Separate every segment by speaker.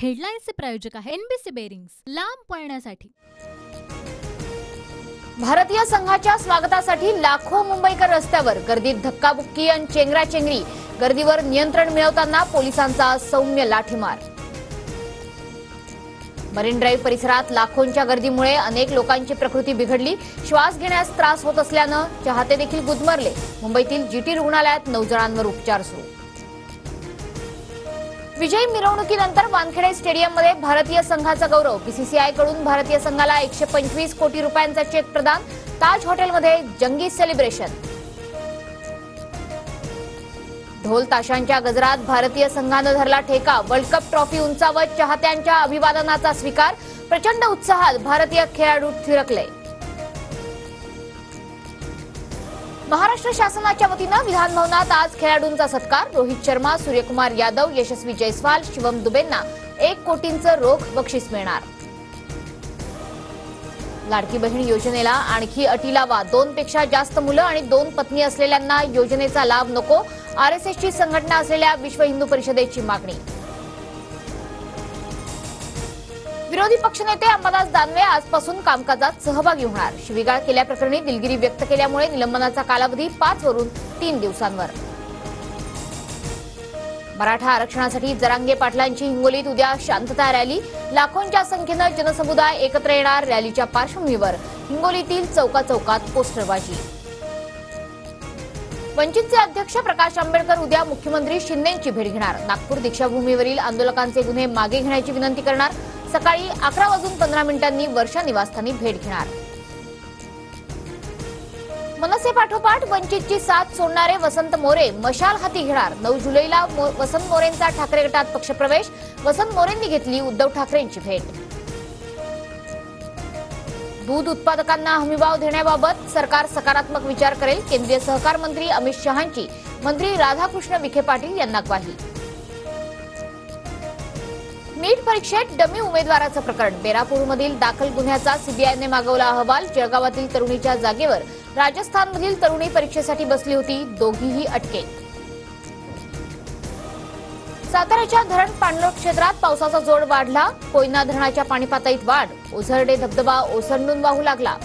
Speaker 1: हेडलाईन्सचे प्रायोजक आहे NBC bearings, लांब पळण्यासाठी।
Speaker 2: भारतीय संघाच्या स्वागतासाठी लाखो मुंबईकर रस्त्यावर, गर्दीत धक्काबुक्की आणि चेंगराचेंगरी। गर्दीवर नियंत्रण मिळवताना पोलिसांचा सौम्य लाठीमार। मरीन ड्राईव्ह परिसरात लाखोंच्या गर्दीमुळे अनेक लोकांची प्रकृती बिघडली। श्वास घेण्यास त्रास होत असल्यानं चाहते देखील गुदमरले। मुंबईतील जीटी रुग्णालयात 9 जणांवर उपचार सुरू। विजयी मिरवणुकीनंतर वानखेडे स्टेडियममध्ये भारतीय संघाचा गौरव। बीसीसीआयकडून भारतीय संघाला 125 कोटी रुपयांचा चेक प्रदान। ताज हॉटेलमध्ये जंगी सेलिब्रेशन। ढोल ताशांच्या गजरात भारतीय संघानं धरला ठेका। वर्ल्ड कप ट्रॉफी उंचावत चाहत्यांच्या अभिवादनाचा स्वीकार। प्रचंड उत्साहात भारतीय खेळाडू थिरकले। महाराष्ट्र शासनाच्या वतीनं विधान भवनात आज खेळाडूंचा सत्कार। रोहित शर्मा, सूर्यकुमार यादव, यशस्वी जयस्वाल, शिवम दुबेंना 1 कोटींचं रोख बक्षीस मिळणार। लाडकी बहीण योजनेला आणखी अटी लावा। 2 पेक्षा जास्त मुलं आणि 2 पत्नी असलेल्यांना योजनेचा लाभ नको। आरएसएसची संघटना असलेल्या विश्व हिंदू परिषदेची मागणी। विरोधी पक्षनेते अंबादास दानवे आजपासून कामकाजात सहभागी होणार। शिवीगाळ केल्याप्रकरणी दिलगिरी व्यक्त केल्यामुळे निलंबनाचा कालावधी 5 वरून 3 दिवसांवर। मराठा आरक्षणासाठी जरांगे पाटलांची हिंगोलीत उद्या शांतता रॅली। लाखोंच्या संख्येनं जनसमुदाय एकत्र येणार। रॅलीच्या पार्श्वभूमीवर हिंगोलीतील चौकाचौकात पोस्टरबाजी। वंचितचे अध्यक्ष प्रकाश आंबेडकर उद्या मुख्यमंत्री शिंदेंची भेट घेणार। नागपूर दीक्षाभूमीवरील आंदोलकांचे गुन्हे मागे घेण्याची विनंती करणार। सकाळी 11:15 वर्षा निवासस्थानी भेट घेणार। मनसे पाठोपाठ वंचितची साथ सोडणारे वसंत मोरे मशाल हाती घेणार। 9 जुलैला वसंत मोरेंचा ठाकरे गटात पक्षप्रवेश। वसंत मोरेंनी घेतली उद्धव ठाकरेंची भेट। दूध उत्पादकांना हमीभाव देण्याबाबत सरकार सकारात्मक विचार करेल। केंद्रीय सहकार मंत्री अमित शहांची मंत्री राधाकृष्ण विखे पाटील यांना ग्वाही। नीट परीक्षेत डमी उमेदवाराचं प्रकरण। बेरापूरमधील दाखल गुन्ह्याचा सीबीआयने मागवला अहवाल। जळगावातील तरुणीच्या जागेवर राजस्थानमधील तरुणी परीक्षेसाठी बसली होती। दोघीही अटकेत। साताऱ्याच्या धरण पाणलोट क्षेत्रात पावसाचा जोर वाढला। कोयना धरणाच्या पाणी पातळीत वाढ। ओझरडे धबधबा ओसंडून वाहू लागला।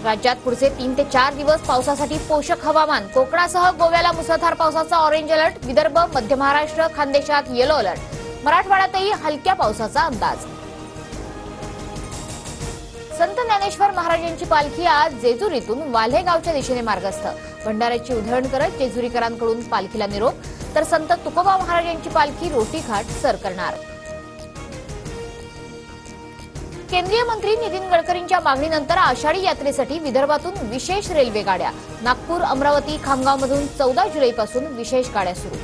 Speaker 2: राज्यात पुढचे 3 ते 4 दिवस पावसासाठी पोषक हवामान। कोकणासह गोव्याला मुसळधार पावसाचा ऑरेंज अलर्ट। विदर्भ, मध्य महाराष्ट्र, खानदेशात येलो अलर्ट। मराठवाड्यातही हलक्या पावसाचा अंदाज। संत ज्ञानेश्वर महाराजांची पालखी आज जेजुरीतून वाल्हे गावच्या दिशेने मार्गस्थ। भंडाऱ्याची उधळण करत जेजुरीकरांकडून पालखीला निरोप, तर संत तुकोबा महाराजांची पालखी रोटीघाट सर करणार। केंद्रीय मंत्री नितीन गडकरींच्या मागणीनंतर आषाढी यात्रेसाठी विदर्भातून विशेष रेल्वे गाड्या। नागपूर, अमरावती, खामगावमधून 14 जुलैपासून विशेष गाड्या सुरू।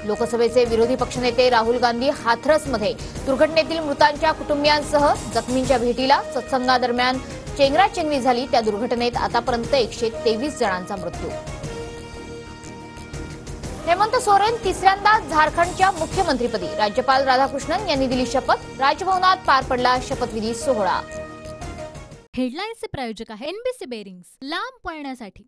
Speaker 2: लोकसभेचे विरोधी पक्षनेते राहुल गांधी हाथरसमध्ये दुर्घटनेतील मृतांच्या कुटुंबियांसह जखमींच्या भेटीला। सत्संगादरम्यान चेंगराचेंगरी झाली त्या दुर्घटनेत आतापर्यंत 123 जणांचा मृत्यू। हेमंत सोरेन तिसऱ्यांदा झारखंडच्या मुख्यमंत्रीपदी। राज्यपाल राधाकृष्णन यांनी दिली शपथ। राजभवनात पार पडला शपथविधी सोहळा।
Speaker 1: हेडलाईन्सचे प्रायोजक आहे एनबीसी बेरिंग्स, लांब पळण्यासाठी।